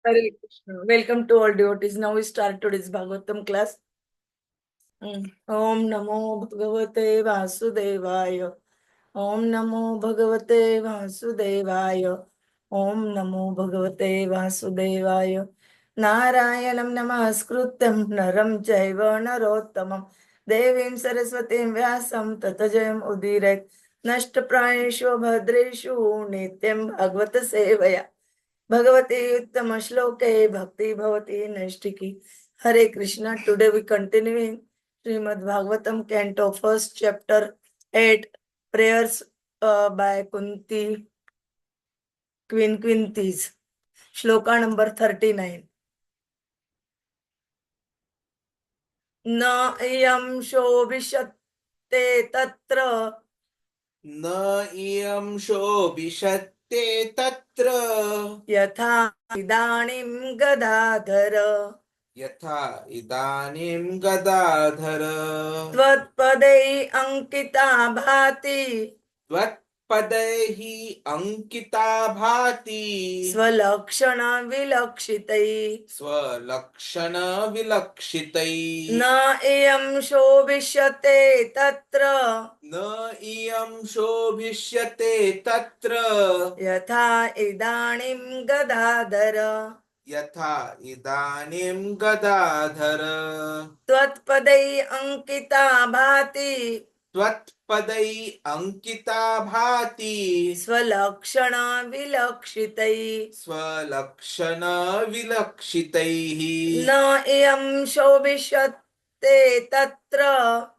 Hare Krishna. Welcome to all devotees. Now we start today's Bhagavatam class. Om Namo Bhagavate Vasudevaya. Om Namo Bhagavate Vasudevaya. Om Namo Bhagavate Vasudevaya. Narayanam Namaskrutam Naram Chaiva Narottamam Devim Saraswatim Vyasam Tatajayam Udiret Nashtaprayeshu Bhadreshu Nityam Bhagavata Sevaya Bhagavati Uttama Shloke Bhakti Bhavati Naistiki. Hare Krishna. Today we continuing Srimad Bhagavatam Canto, first chapter, 8 prayers by Kunti, Queen Quintis. Shloka number 39. Na iyam shobhishatte tatra. Na iyam shobhishatte tatra. Yatha idanim gadadhara. Yatha idanim gadadhara. Tvatpadai ankita bhati. Tvatpadaihi ankita bhati. Swalakshana vilakshitai. Swalakshana vilakshitai. Na iyam shobhishyate tatra. Na iyam shobhishyate tatra. Yatha idanim gadadhara. Yatha idanim gadadhara. Tvatpadai ankita bhati. Tvatpadai ankita bhati. Swalakshana vilakshitai. Swalakshana vilakshitai. Na iyam shobhishyate tatra.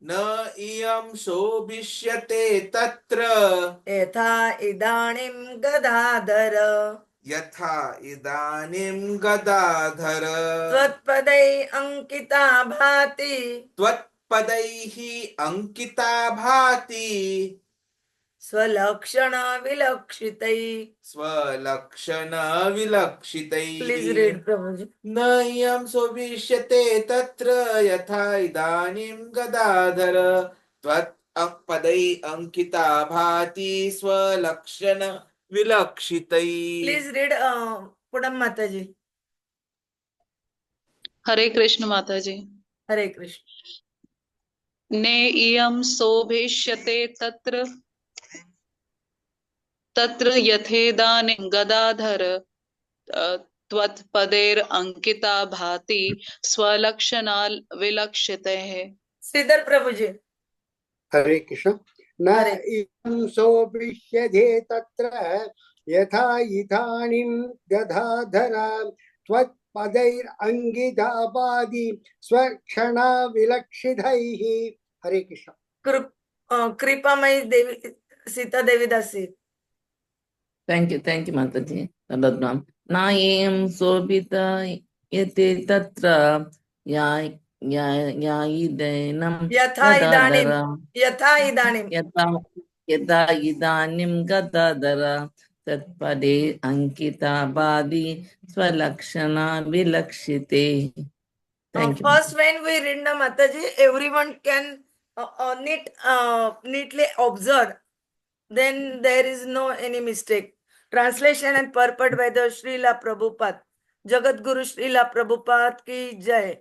Na iyam shobhishyate tatra. Yatha idanim gadadhara. Yatha idanim gadadhara. Tvatpadai ankita bhati. Tvatpadaihi ankita bhati. Swalakshana vilakshitai. Swalakshana vilakshitai. Please read, Prabhuji. Na iyam shobhishyate tatra yatha idanim gadadhara. Tvatpadai ankita bhati swalakshana vilakshitai. Please read Pudam Mataji. Hare Krishna Mataji. Hare Krishna. Ne iyam sobhishyate tatra yathedanim gadadhara tvatpader ankita bhati swalakshanal vilakshiteh. Sridhar Prabhuji. Hare Krishna. Na Hare. iyam sobhishyate tatra yatha idanim gadadhara tvatpadair angita bhati swakshana vilakshidhaihi. Hare Krishna. Kripamai Devi Sita Devi Dasi. Thank you, Mataji. Tadadvam. Na iyam sobhita yate tatra idenam Yatha idanim. gadadhara. Yatha idanim. Yatha idanim gadadhara. Tatpade ankita bhati swalakshana vilakshite. Thank you. First, when we read the Mataji, everyone can neatly observe. Then there is no any mistake. Translation and purport by the Srila Prabhupada. Jagat Guru Srila Prabhupada ki jai.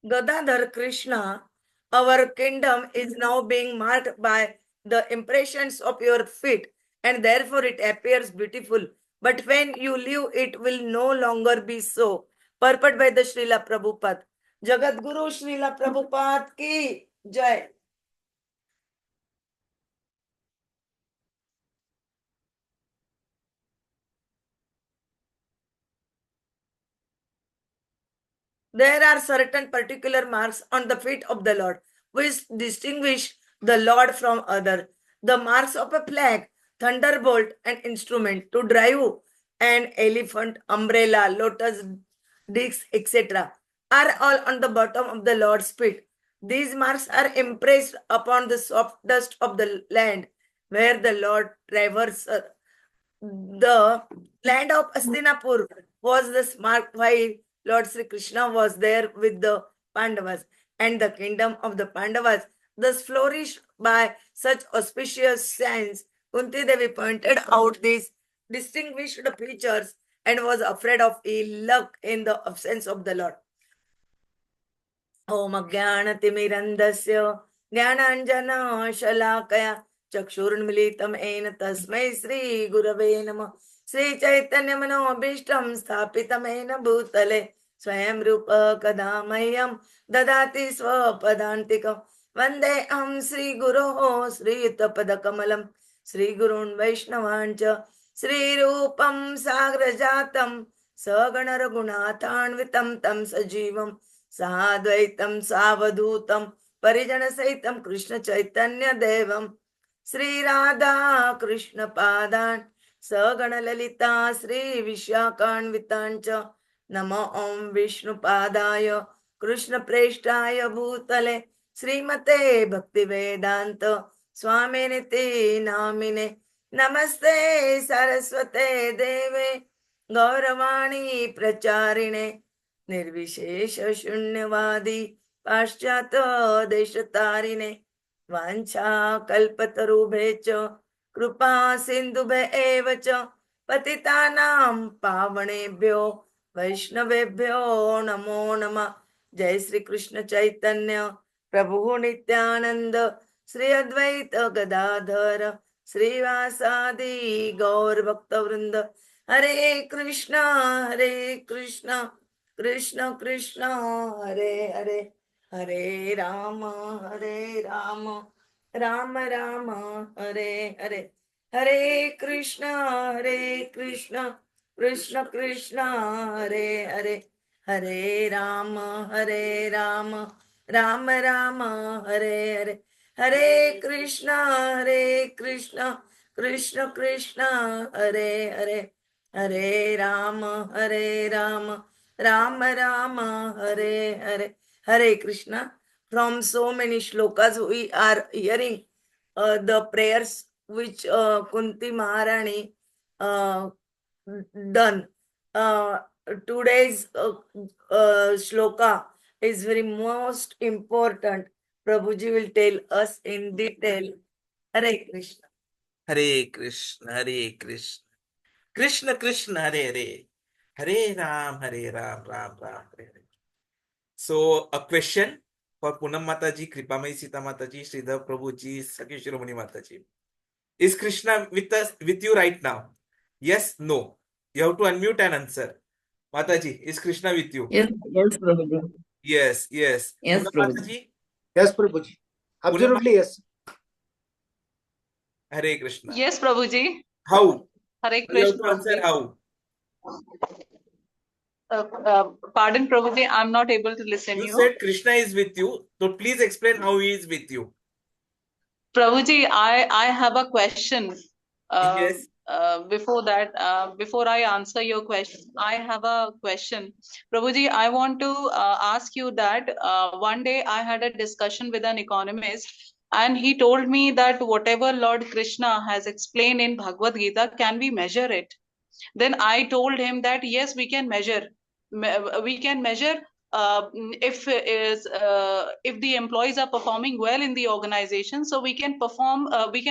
Gadadhar Krishna, our kingdom is now being marked by the impressions of your feet, and therefore it appears beautiful. But when you leave, it will no longer be so. Purport by the Srila Prabhupada. Jagat Guru Srila Prabhupada ki jai. There are certain particular marks on the feet of the Lord, which distinguish the Lord from others. The marks of a flag, thunderbolt, an instrument to drive, an elephant, umbrella, lotus, disc, etc. are all on the bottom of the Lord's feet. These marks are impressed upon the soft dust of the land where the Lord traverses. The land of Hastināpura was this mark while Lord Sri Krishna was there with the Pandavas, and the kingdom of the Pandavas thus flourished by such auspicious signs. Kunti Devi pointed out these distinguished features and was afraid of ill luck in the absence of the Lord. Om Ajnana-timirandasya Jnananjana-shalakaya Chakshurunmilitam Ena Tasmai Sri Gurave Namah Sri Chaitanya Manobhishtam Sthapitam Ena Bhutale Swayam Rupa Kadamahyam Dadati Swapadantikam Vande Am Sri Guru Sri Yuttapadakamalam Sri Gurun Vaishnavancha Sri Rupam Sagrajatam Sagana Raghunathanvitam Tam Sajivam Sadvaitam Savadhutam Parijana Saitam Krishna Chaitanya Devam Sri Radha Krishna Padan Sagana Lalita Sri Vishyakan Vitancha Nama Om Vishnu Padaya Krishna Preshtaya Bhutale Srimate Bhakti Vedanta Swami Niti Namine Namaste Saraswate Deve Gauravani Pracharine निर्विशेष शून्यवादी पाश्चात देशतारिणे वाञ्छा कल्पतरुभे च कृपा सिन्धुभे एव च पतितानां पावनेभ्यो वैष्णवेभ्यो नमो नमः. जय श्री कृष्ण चैतन्य प्रभु नित्यानंद श्री अद्वैत गदाधर श्रीवासादि गौर भक्तवृंद. हरे कृष्णा कृष्ण कृष्ण हरे हरे हरे राम राम राम हरे हरे. हरे कृष्ण कृष्ण कृष्ण हरे हरे हरे राम राम राम हरे हरे. हरे Krishna Krishna Krishna Hare Hare Hare Ram Ram Ram Hare Hare. Hare Krishna. From so many shlokas we are hearing the prayers which Kunti Maharani done. Today's shloka is very most important. Prabhuji will tell us in detail. Hare Krishna. Hare Krishna, Hare Krishna, Krishna Krishna, Hare Hare, Hare Ram, Ram Ram, Hare Hare. So, a question for Poonam Mataji, Kripamai Sita Mataji, Sridhar Prabhuji, Sakhi Shiromani Mataji. Is Krishna with you right now? Yes, no. You have to unmute and answer. Mataji, is Krishna with you? Yes, Prabhuji. Yes. Yes, Poonam Prabhuji. Mataji? Yes, Prabhuji. Absolutely yes. Hare Krishna. Yes, Prabhuji. How? Hare You have Krishna. to answer how. Pardon, Prabhuji, I'm not able to listen You you. said Krishna is with you, so please explain how he is with you. Prabhuji, I have a question. Yes. Before that, before I answer your question, I have a question. Prabhuji, I want to ask you that one day I had a discussion with an economist, and he told me that whatever Lord Krishna has explained in Bhagavad Gita, can we measure it? Then I told him that yes, we can measure. We can measure if the employees are performing well in the organization, so we can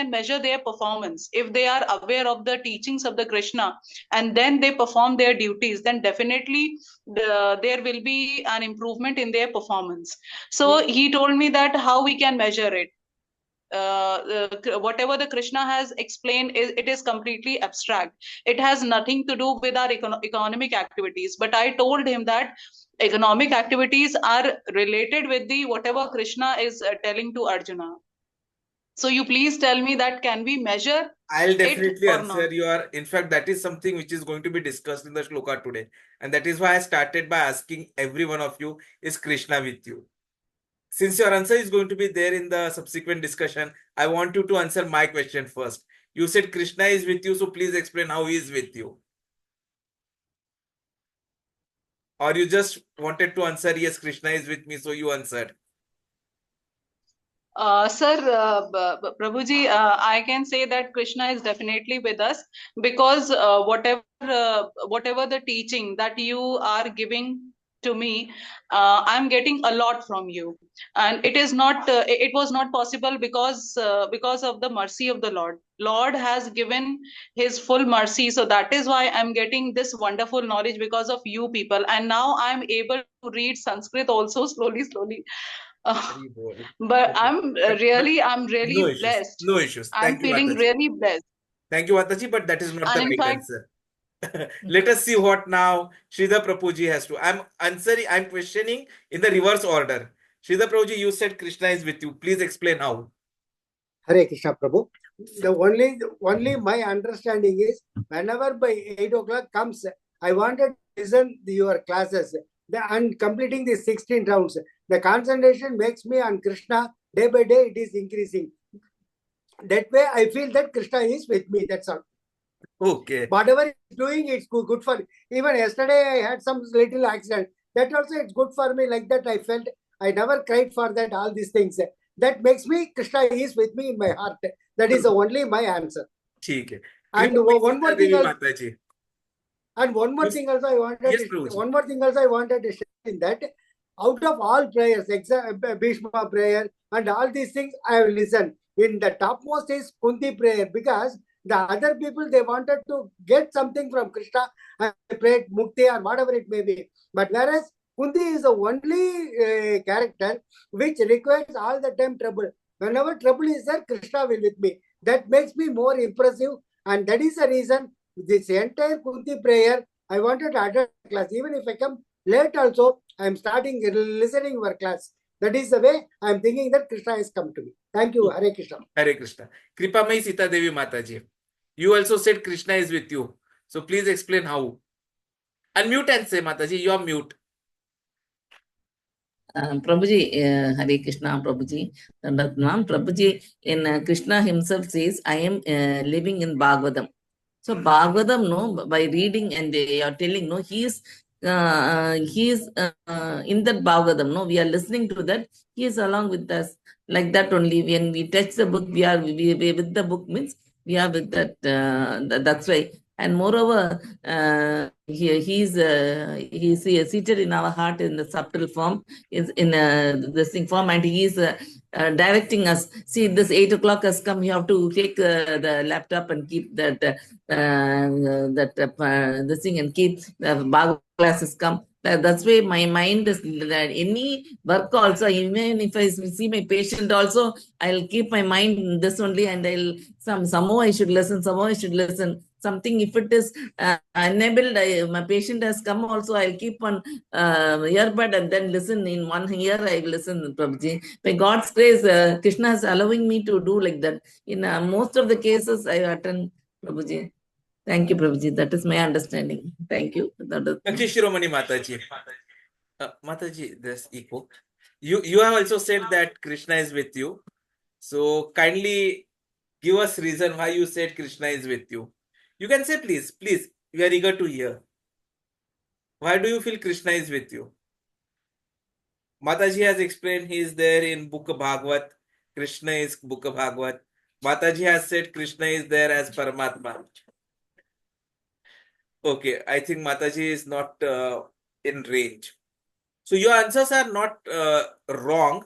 measure their performance. If they are aware of the teachings of the Krishna and then they perform their duties, then definitely there will be an improvement in their performance. So he told me that how we can measure it. Whatever the Krishna has explained, it is completely abstract. It has nothing to do with our economic activities. But I told him that economic activities are related with the whatever Krishna is telling to Arjuna. So you please tell me that can we measure? I'll definitely answer not? your. In fact, that is something which is going to be discussed in the shloka today, and that is why I started by asking every one of you: is Krishna with you? Since your answer is going to be there in the subsequent discussion, I want you to answer my question first. You said Krishna is with you, so please explain how he is with you. Or you just wanted to answer, yes, Krishna is with me, so you answered. Sir, Prabhuji, I can say that Krishna is definitely with us, because whatever the teaching that you are giving to me, I'm getting a lot from you, and it is not. It was not possible because of the mercy of the Lord. Lord has given His full mercy, so that is why I'm getting this wonderful knowledge because of you people. And now I'm able to read Sanskrit also slowly. Uh, Very bold. but Okay. I'm But really no issues. blessed. No issues. I'm Thank you, feeling Mataji. really blessed. Thank you, Mataji, but that is not And the in right fact, answer. Let us see what now Sridhar Prabhuji has to. I'm questioning in the reverse order. Sridhar Prabhuji, you said Krishna is with you. Please explain how. Hare Krishna Prabhu. The only my understanding is whenever by 8 o'clock comes, I wanted to listen to your classes and completing the 16 rounds. The concentration makes me on Krishna. Day by day, it is increasing. That way, I feel that Krishna is with me. That's all. Okay. Whatever he's doing, it's good for me. Even yesterday, I had some little accident. That also, it's good for me. Like that, I felt I never cried for that. All these things that makes me Krishna is with me in my heart. That is only my answer. ठीक है. And one more thing, Mataji. and one more thing also I wanted. Yes, to, Prabhuji. one more thing also I wanted to share in that. Out of all prayers, Bhishma prayer and all these things, I have listened. In the topmost is Kunti prayer, because the other people, they wanted to get something from Krishna and they prayed Mukti or whatever it may be. But whereas Kunti is the only character which requires all the time trouble. Whenever trouble is there, Krishna will with me. That makes me more impressive, and that is the reason this entire Kunti prayer, I wanted to attend class. Even if I come late also, I am starting listening your class. That is the way I am thinking that Krishna has come to me. Thank you. Hare Krishna. Hare Krishna. Kripamai Sita Devi Mataji. You also said Krishna is with you. So please explain how. Unmute and say, Mataji, you are mute. Prabhuji, Hare Krishna, Prabhuji. Prabhuji, in Krishna himself says, I am living in Bhagavatam. So Bhagavatam, no, by reading and you are telling, no, he is in that Bhagavatam, no, we are listening to that, he is along with us. Like that only, when we touch the book, we with the book means we are with that. That's why. And moreover, he is seated in our heart in the subtle form, is in this thing form, and he is directing us. See, this 8 o'clock has come. You have to take the laptop and keep that this thing and keep the Bhagavad classes come. That's why my mind is that any work also, even if I see my patient also, I'll keep my mind in this only, and I'll somehow I should listen, something if it is enabled, my patient has come also, I'll keep on earbud and then listen in one ear, I listen, Prabhuji. By God's grace, Krishna is allowing me to do like that. In most of the cases, I attend, Prabhuji. Thank you, Prabhuji. That is my understanding. Thank you. Lakshmi Shiromani Mataji. Mataji, there's echo. You have also said that Krishna is with you. So kindly give us reason why you said Krishna is with you. You can say, please. We are eager to hear. Why do you feel Krishna is with you? Mataji has explained he is there in Book of Bhagavat. Krishna is Book of Bhagavat. Mataji has said Krishna is there as Paramatma. Okay, I think Mataji is not in range. So your answers are not wrong.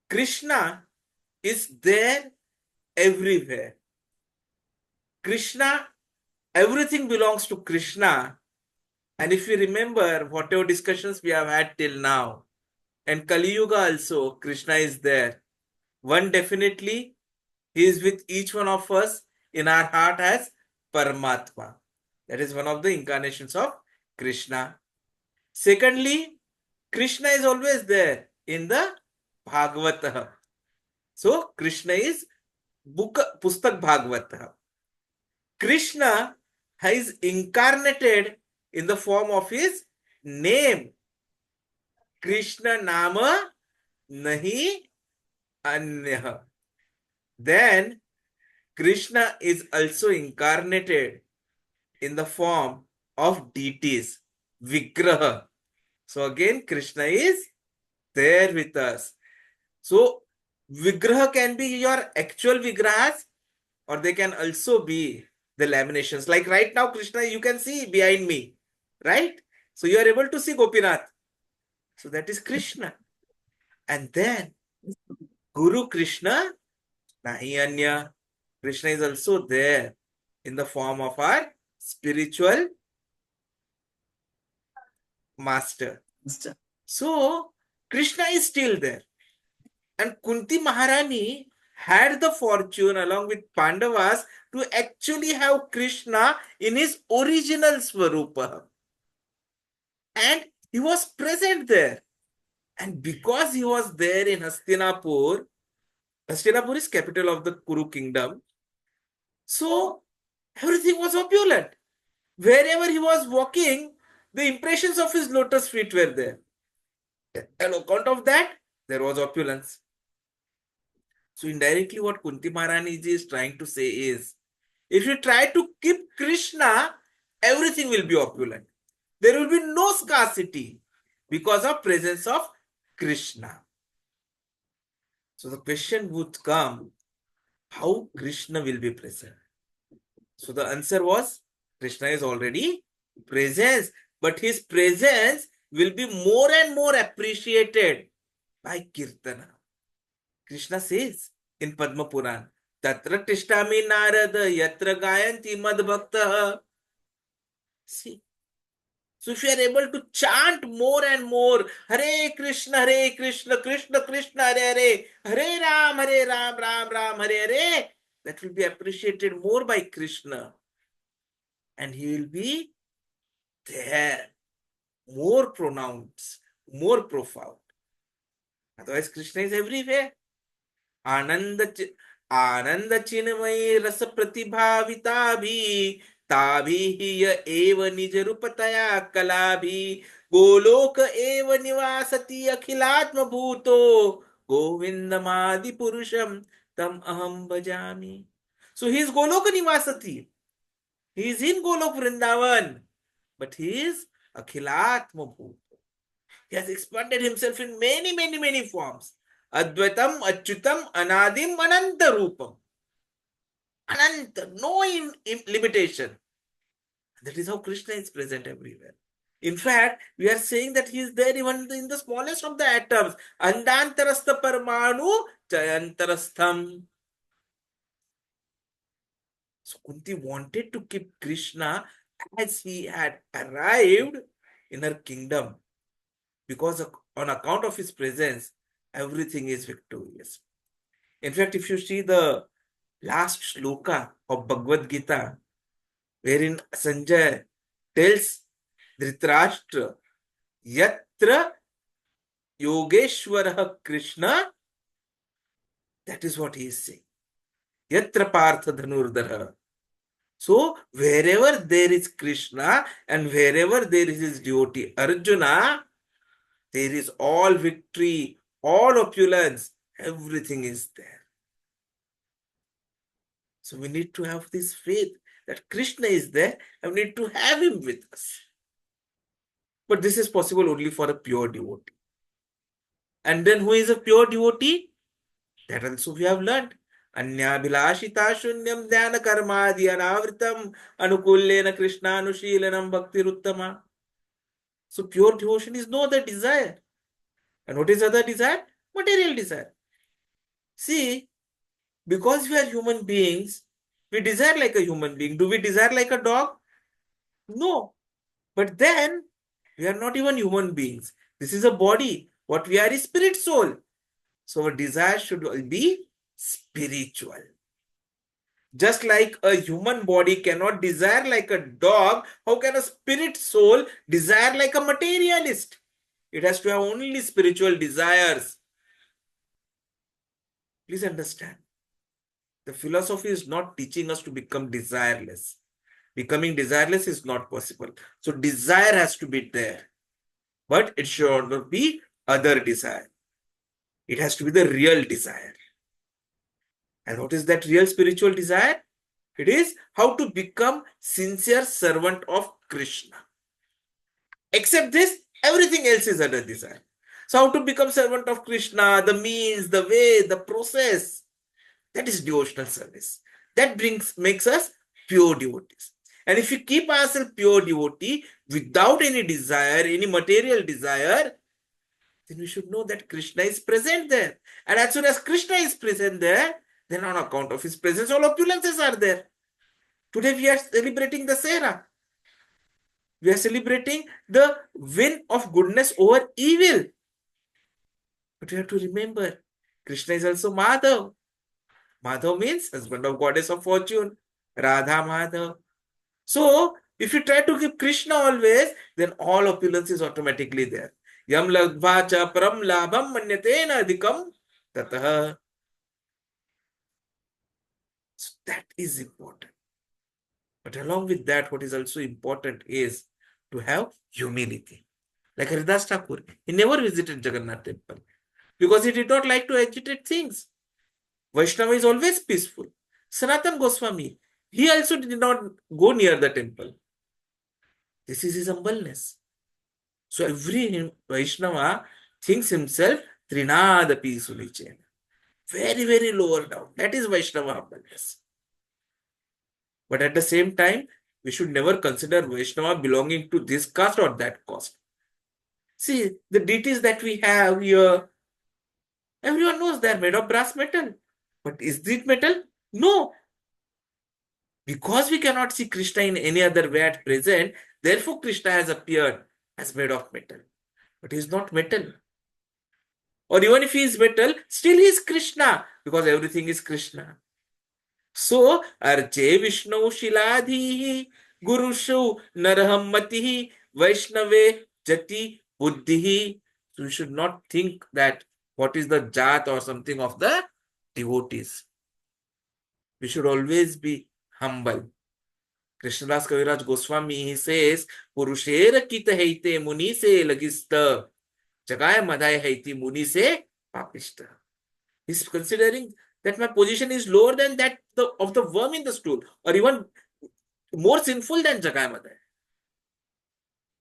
Krishna is there everywhere. Krishna, everything belongs to Krishna. And if you remember whatever discussions we have had till now, and Kali Yuga also, Krishna is there. One, definitely, he is with each one of us in our heart as Paramatma. That is one of the incarnations of Krishna. Secondly, Krishna is always there in the Bhagavata. So, Krishna is Pustak Bhagavata. Krishna is incarnated in the form of his name. Krishna Nama Nahi Anya. Then, Krishna is also incarnated in the form of deities, Vigraha. So again, Krishna is there with us. So Vigraha can be your actual Vigrahas, or they can also be the laminations. Like right now, Krishna, you can see behind me, right? So you are able to see Gopinath. So that is Krishna. And then Guru Krishna, nahi anya. Krishna is also there in the form of our spiritual master. So Krishna is still there. And Kunti Maharani had the fortune along with Pandavas to actually have Krishna in his original Swarupa. And he was present there. And because he was there in Hastināpura, Hastināpura is capital of the Kuru kingdom. So everything was opulent. Wherever he was walking, the impressions of his lotus feet were there. On account of that, there was opulence. So indirectly what Kunti Maharani ji is trying to say is, if you try to keep Krishna, everything will be opulent. There will be no scarcity because of presence of Krishna. So the question would come, how Krishna will be present? So the answer was, Krishna is already present, but his presence will be more and more appreciated by Kīrtana. Krishna says in Padma Purāṇa, Tatra tiṣṭhāmi nārada, yatra gāyanti mad-bhaktāḥ. See, so if you are able to chant more and more, Hare Krishna, Krishna Krishna, Hare Hare, Hare Ram, Ram Ram, Hare Hare, that will be appreciated more by Krishna. And he will be there, more pronounced, more profound. Otherwise, Krishna is everywhere. Ānanda-cinmaya-rasa-pratibhāvitābhis, tābhir eva nija-rūpatayā kalābhiḥ, goloka eva nivasaty akhilātma-bhūto, govindam ādi-puruṣaṁ tam ahaṁ bhajāmi. So he is goloka nivasaty. He is in Golok Vrindavan, but he is akhilātma-bhūto. He has expanded himself in many forms. Advaitam, acyutam, anādim, ananta-rūpam. Ananta, no limitation. That is how Krishna is present everywhere. In fact, we are saying that he is there even in the smallest of the atoms. Andantarastha parmanu chayantarastham. So Kunti wanted to keep Krishna as he had arrived in her kingdom, because on account of his presence, everything is victorious. In fact, if you see the last shloka of Bhagavad Gita, wherein Sanjay tells Dhritarashtra, yatra yogeshwaraha Krishna, that is what he is saying. Yatra partha dhanurdhara. So, wherever there is Krishna and wherever there is his devotee Arjuna, there is all victory, all opulence, everything is there. So we need to have this faith that Krishna is there and we need to have him with us. But this is possible only for a pure devotee. And then who is a pure devotee? That also we have learned. Anyabhilashita shunyam dhyana karmadi anavritam anukullena Krishna anushilanam bhaktiruttama. So pure devotion is no other desire. And what is other desire? Material desire. See, because we are human beings, we desire like a human being. Do we desire like a dog? No. But then, we are not even human beings. This is a body. What we are is spirit soul. So our desire should be spiritual. Just like a human body cannot desire like a dog, how can a spirit soul desire like a materialist? It has to have only spiritual desires. Please understand. The philosophy is not teaching us to become desireless. Becoming desireless is not possible. So desire has to be there. But it should not be other desire. It has to be the real desire. And what is that real spiritual desire? It is how to become sincere servant of Krishna. Except this, everything else is other desire. So how to become servant of Krishna, the means, the way, the process, that is devotional service. That makes us pure devotees. And if we keep ourselves pure devotee without any desire, any material desire, then we should know that Krishna is present there. And as soon as Krishna is present there, then on account of his presence, all opulences are there. Today we are celebrating the Sera. We are celebrating the win of goodness over evil. But you have to remember, Krishna is also Madhav. Madhav means husband of goddess of fortune, Radha Madhav. So, if you try to keep Krishna always, then all opulence is automatically there. Yam ladvacha param labham manyatena adhikam tatah. So that is important. But along with that, what is also important is to have humility. Like Haridas Thakur, he never visited Jagannath temple because he did not like to agitate things. Vaishnava is always peaceful. Sanatana Goswami, he also did not go near the temple. This is his humbleness. So every Vaishnava thinks himself Trinadapi Sunicena. Very, very lower down. That is Vaishnava humbleness. But at the same time, we should never consider Vaishnava belonging to this caste or that caste. See, the deities that we have here, everyone knows they are made of brass metal. But is it metal? No. Because we cannot see Krishna in any other way at present, therefore Krishna has appeared as made of metal. But he is not metal. Or even if he is metal, still he is Krishna, because everything is Krishna. So, Arche Vishnu Shiladhi Gurushu Narahammatihi Vaishnave Jati Buddhihi. So we should not think that what is the jat or something of the devotees. We should always be humble. Krishnadas Kaviraj Goswami, he says, Purushera kita haite muni se lagista, jagaya madhaya haiti muni se papishta. He's considering that my position is lower than that of the worm in the stool, or even more sinful than jagaya madhaya.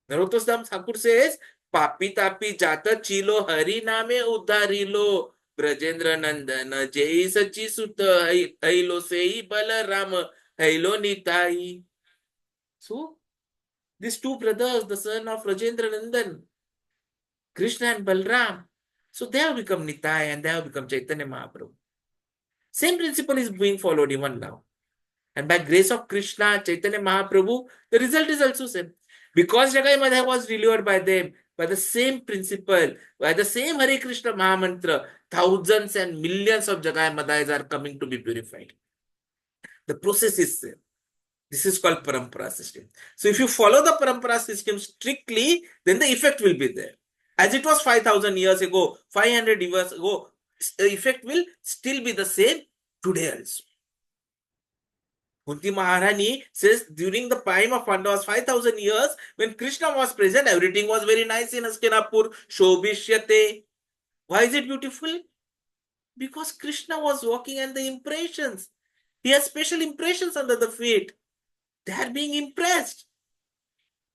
Narottam Thakur says, Papi tapi jata chilo hari name udharilo, Brajendra Nandana Jai Sachi Sutta Hailo Sei Balarama Hailo Nitai. So, these two brothers, the son of Rajendra Nandan, Krishna and Balram, so they have become Nitai and they have become Chaitanya Mahaprabhu. Same principle is being followed even now. And by grace of Krishna, Chaitanya Mahaprabhu, the result is also same. Because Jagai Madhya was delivered by them, by the same principle, by the same Hare Krishna Mahamantra, thousands and millions of Jagai Madhyas are coming to be purified. The process is same. This is called Parampara system. So if you follow the Parampara system strictly, then the effect will be there. As it was 5,000 years ago, 500 years ago, the effect will still be the same today also. Kunti Maharani says during the time of Pandavas 5,000 years, when Krishna was present, everything was very nice in Hastināpura. Shobhishyate. Why is it beautiful? Because Krishna was walking and the impressions. He has special impressions under the feet. They are being impressed.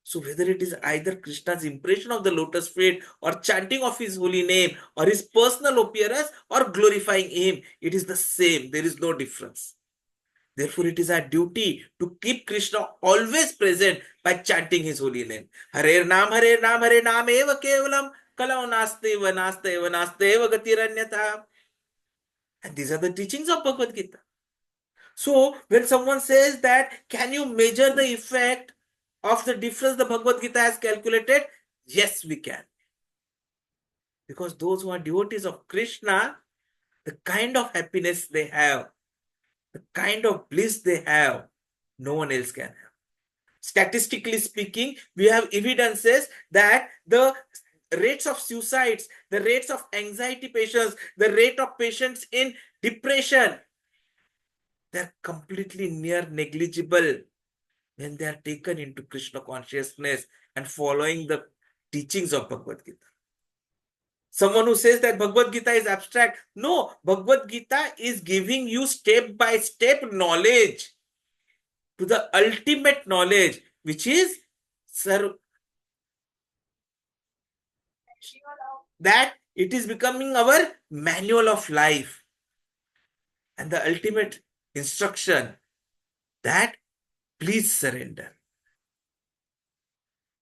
So whether it is either Krishna's impression of the lotus feet or chanting of his holy name or his personal appearance or glorifying him, it is the same. There is no difference. Therefore, it is our duty to keep Krishna always present by chanting his holy name. Hare Nam, Hare Nam, Hare Nam eva kevalam kalau naste eva naste eva naste eva gatiranyata. And these are the teachings of Bhagavad Gita. So, when someone says that, can you measure the effect of the difference the Bhagavad Gita has calculated? Yes, we can. Because those who are devotees of Krishna, the kind of happiness they have, the kind of bliss they have, no one else can have. Statistically speaking, we have evidences that the rates of suicides, the rates of anxiety patients, the rate of patients in depression, they're completely near negligible when they are taken into Krishna consciousness and following the teachings of Bhagavad Gita. Someone who says that Bhagavad Gita is abstract. No, Bhagavad Gita is giving you step-by-step knowledge to the ultimate knowledge, which is that it is becoming our manual of life. And the ultimate instruction that Please surrender.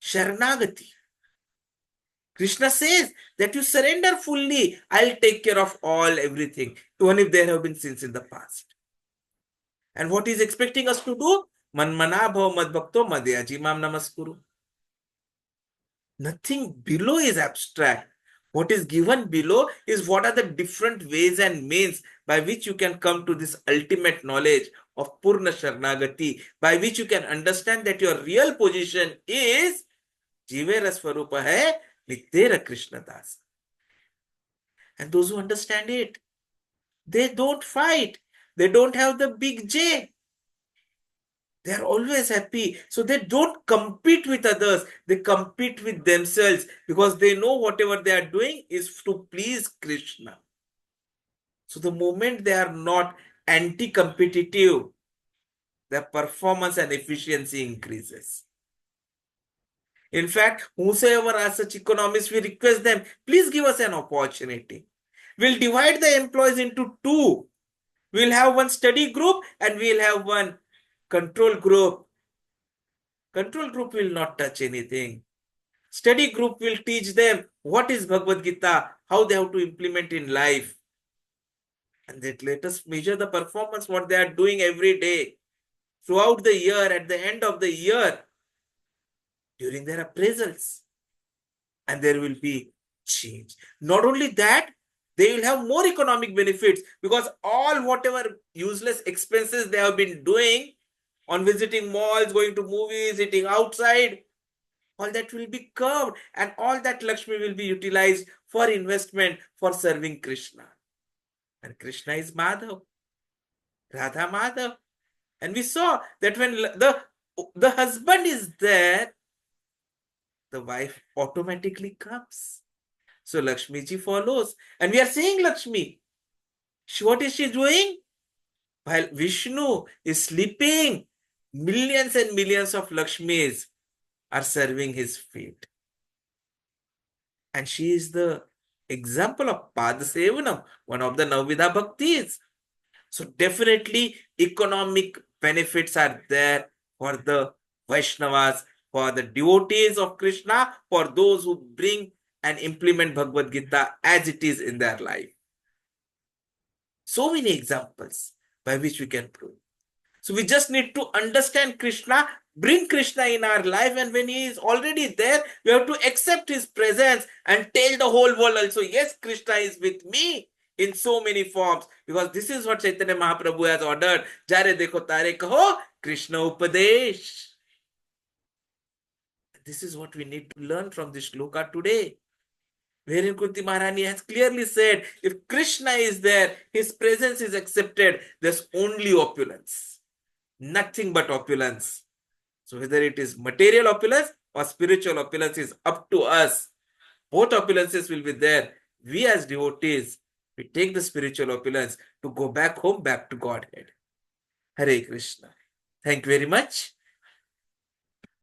Sharanagati. Krishna says that you surrender fully. I'll take care of everything, even if there have been sins in the past. And what he's expecting us to do? Manmana bhav mad-bhakto madhyajimam namaskuru. Nothing below is abstract. What is given below is what are the different ways and means by which you can come to this ultimate knowledge of Purna Sharanagati, by which you can understand that your real position is Jivera Swarupa hai Nityera Krishna Das. And those who understand it, they don't fight. They don't have the big J. They are always happy. So they don't compete with others. They compete with themselves because they know whatever they are doing is to please Krishna. So the moment they are not anti-competitive, their performance and efficiency increases. In fact, whosoever are such economists, we request them, please give us an opportunity. We'll divide the employees into two. We'll have one study group and we'll have one control group. Control group will not touch anything. Study group will teach them what is Bhagavad Gita, how they have to implement in life. And then let us measure the performance, what they are doing every day, throughout the year, at the end of the year, during their appraisals. And there will be change. Not only that, they will have more economic benefits because all whatever useless expenses they have been doing on visiting malls, going to movies, eating outside, all that will be curbed and all that Lakshmi will be utilized for investment for serving Krishna. And Krishna is Madhav, Radha Madhav. And we saw that when the husband is there, the wife automatically comes. So Lakshmi ji follows. And we are seeing Lakshmi. What is she doing? While Vishnu is sleeping, millions and millions of Lakshmis are serving his feet. And she is the example of Padasevanam, one of the Navvidha Bhaktis. So definitely economic benefits are there for the Vaishnavas, for the devotees of Krishna, for those who bring and implement Bhagavad Gita as it is in their life. So many examples by which we can prove. So we just need to understand Krishna, bring Krishna in our life, and when he is already there, we have to accept his presence and tell the whole world also, yes, Krishna is with me in so many forms, because this is what Chaitanya Mahaprabhu has ordered. Jare dekho tare kaho, Krishna Upadesh. This is what we need to learn from this shloka today, wherein Kunti Maharani has clearly said, if Krishna is there, his presence is accepted, there's only opulence. Nothing but opulence. So whether it is material opulence or spiritual opulence is up to us. Both opulences will be there. We as devotees, we take the spiritual opulence to go back home, back to Godhead. Hare Krishna. Thank you very much.